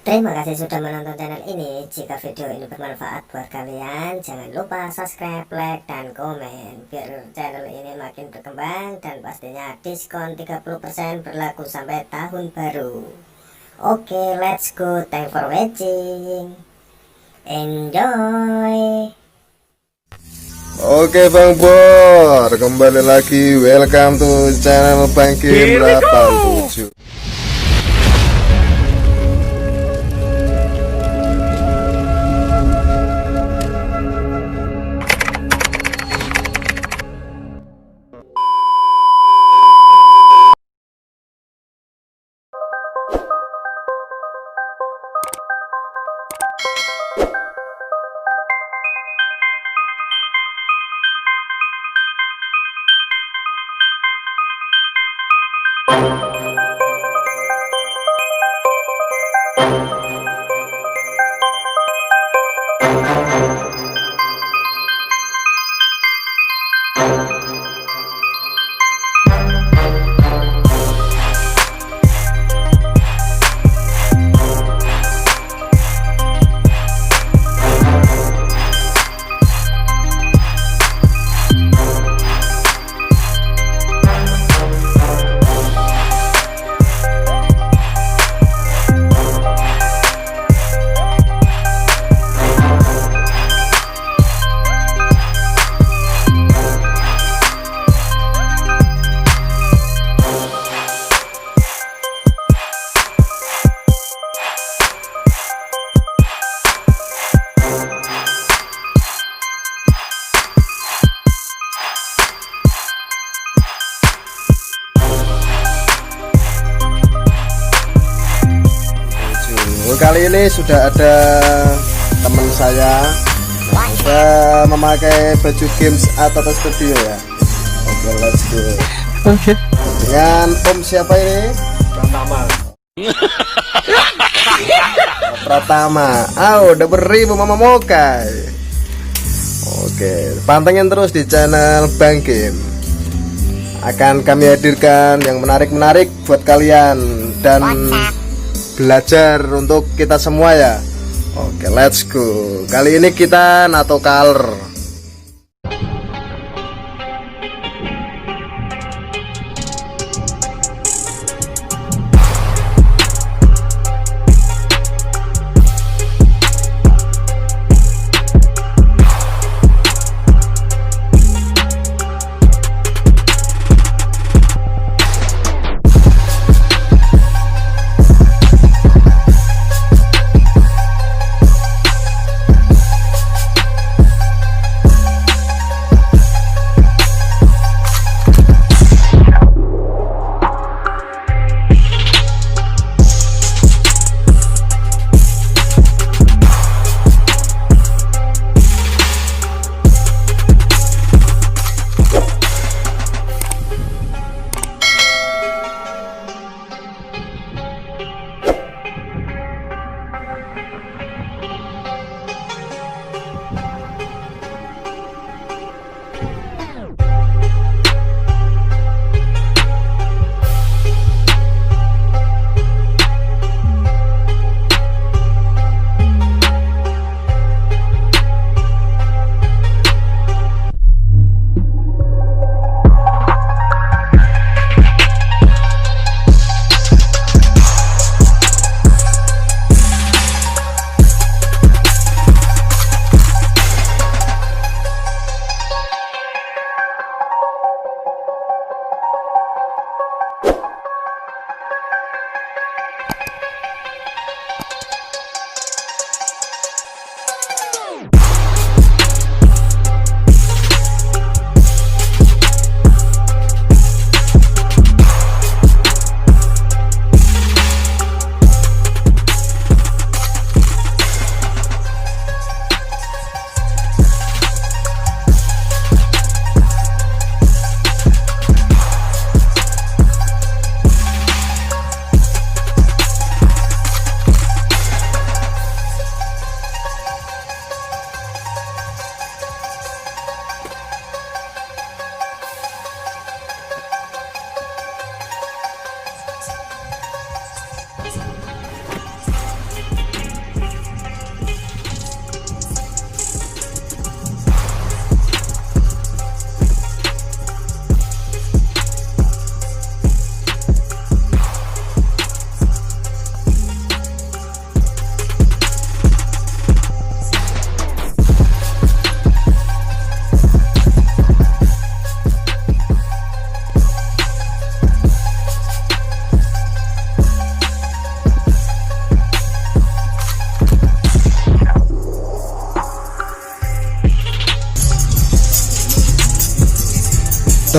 Terima kasih sudah menonton channel ini. Jika video ini bermanfaat buat kalian, jangan lupa subscribe, like, dan komen biar channel ini makin berkembang. Dan pastinya diskon 30% berlaku sampai tahun baru. Oke, let's go. Thanks for watching. Enjoy. Oke Bang Bor, kembali lagi, welcome to channel Bang Game 87. Kali ini sudah ada teman saya yang sudah memakai baju games atau studio ya. Oke, let's go. Oke. Dengan Om siapa ini? Pertama. Udah beribu mama mokai. Oke, pantengin terus di channel Bang Game. Akan kami hadirkan yang menarik-menarik buat kalian dan belajar untuk kita semua ya. Oke, let's go. Kali ini kita nato color.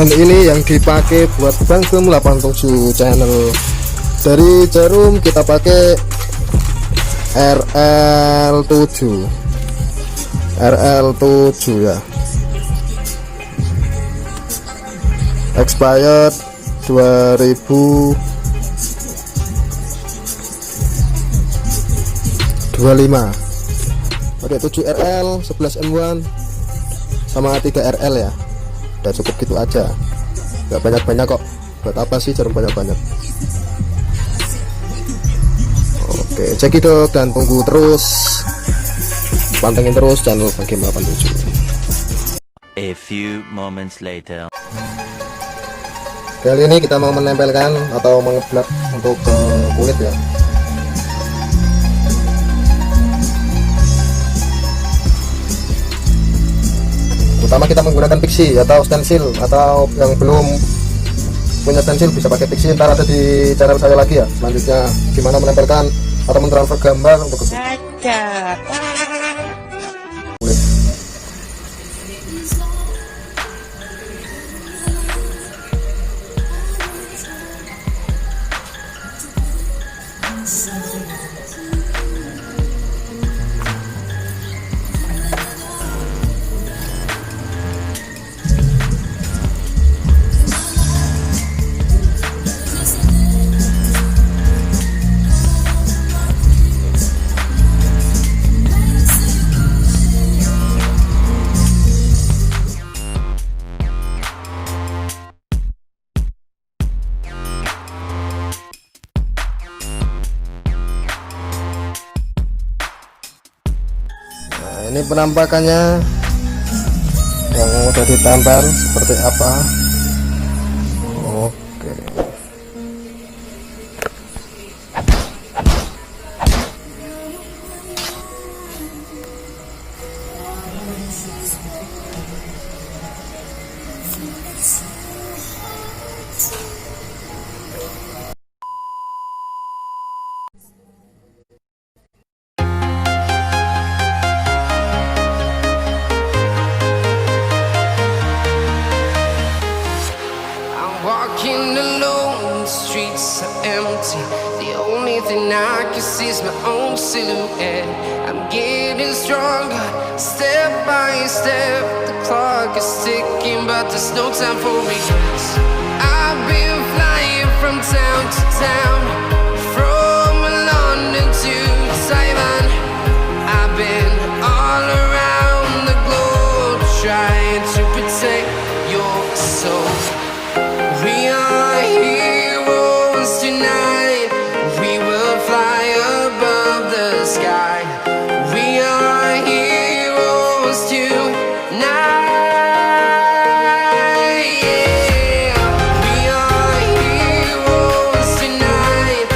dan ini yang dipakai buat Bangkem 87 channel. Dari Jarum kita pakai RL7 ya, expired 2025. Pakai 7 RL 11 M1 sama 3 RL ya, udah cukup gitu aja, nggak banyak-banyak kok. Buat apa sih jarum banyak-banyak? Oke, cekidot dan tunggu terus, pantengin terus channel Bangkem 87. A few moments later. Kali ini kita mau menempelkan atau mengeblak untuk kulit ya. Pertama kita menggunakan pixie atau stensil, atau yang belum punya stensil bisa pakai pixie. Ntar ada di channel saya lagi ya, selanjutnya gimana menempelkan atau mentransfer gambar untuk kulit. Ini penampakannya yang udah ditempel seperti apa. Oke, Walking alone, the streets are empty. The only thing I can see is my own silhouette. I'm getting stronger, step by step. The clock is ticking, but there's no time for regrets. I've been flying from town to town, from London to Taiwan. I've been all around the globe, trying to protect your soul. We are heroes tonight. We will fly above the sky. We are heroes tonight. Yeah. We are heroes tonight.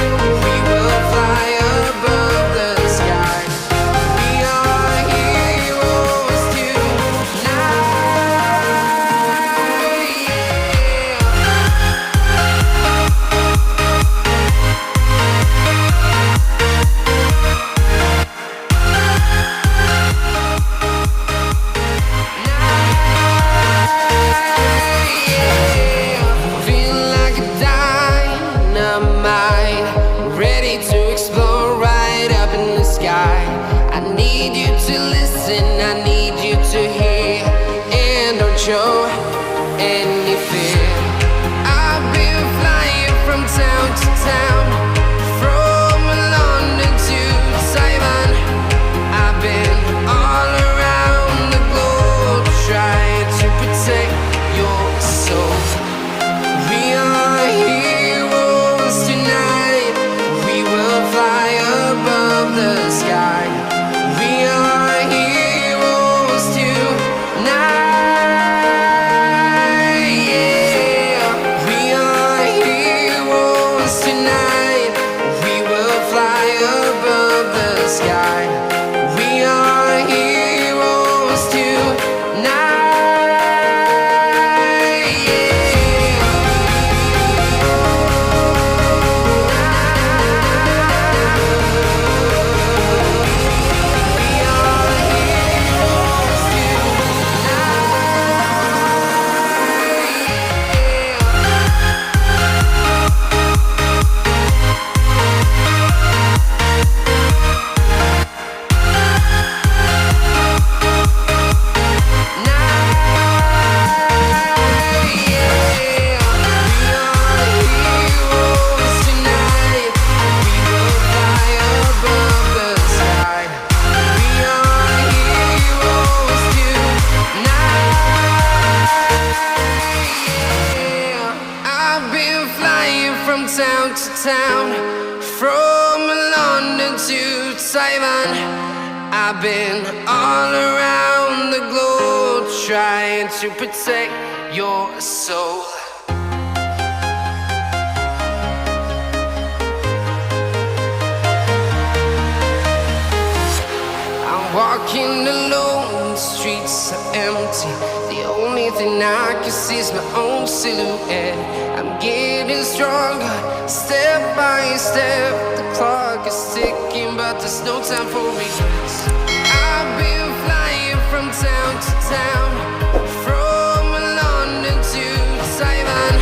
London to Taiwan. I've been all around the globe trying to protect your soul. I'm walking alone, the streets are empty. The only thing I can see is my own silhouette. I'm getting stronger, step by step. The clock is ticking, but there's no time for regrets. I've been flying from town to town, from London to Taiwan.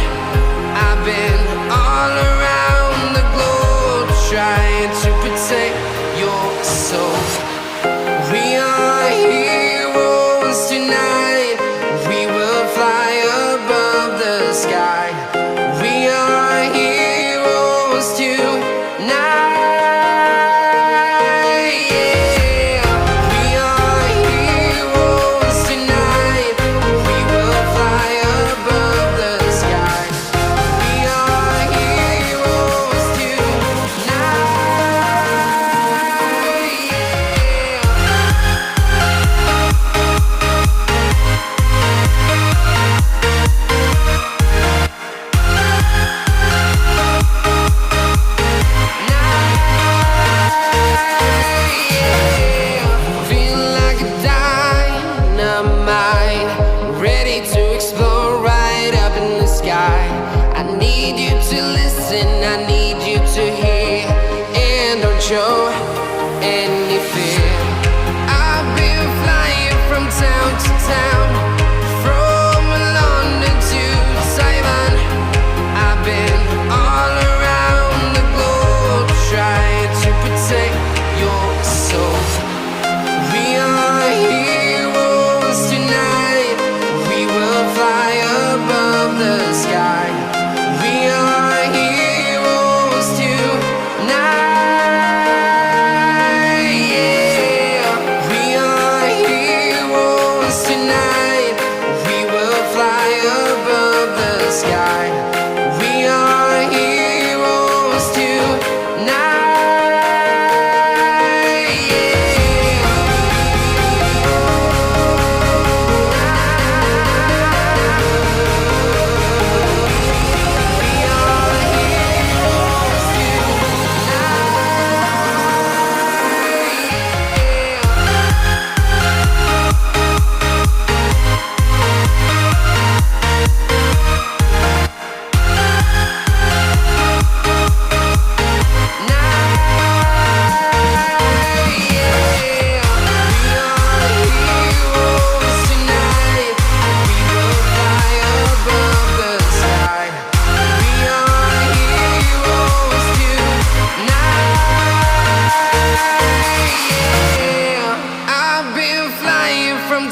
I've been all around the globe trying to protect your soul. We are heroes tonight. We will fly above the sky. We are heroes tonight. Yeah. We are heroes tonight. We will fly above the sky. We are heroes tonight. Feeling like a dynamite, ready to explode right up in the sky. I need you to listen, I need you to hear, and don't show any fear. I've been flying from town to town, from London to Taiwan. I've been all around the globe trying to protect your soul. We are heroes tonight. We will fly above the sky. We are heroes tonight. Yeah. We are heroes tonight. We will fly above the sky. We are heroes tonight.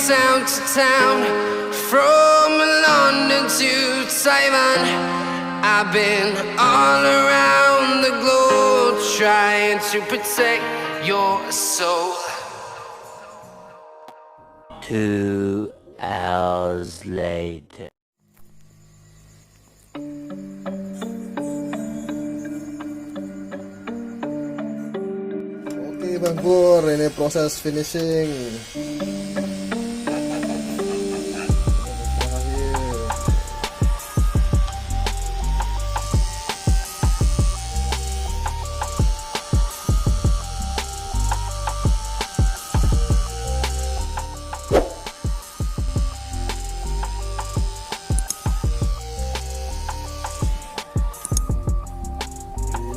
Town to town, from London to Taiwan. I've been all around the globe trying to protect your soul. 2 hours later. Oke Bang Pur, ini proses finishing.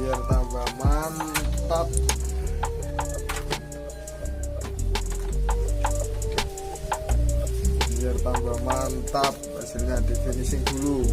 Biar tambah mantap. Biar tambah mantap, hasilnya di finishing dulu.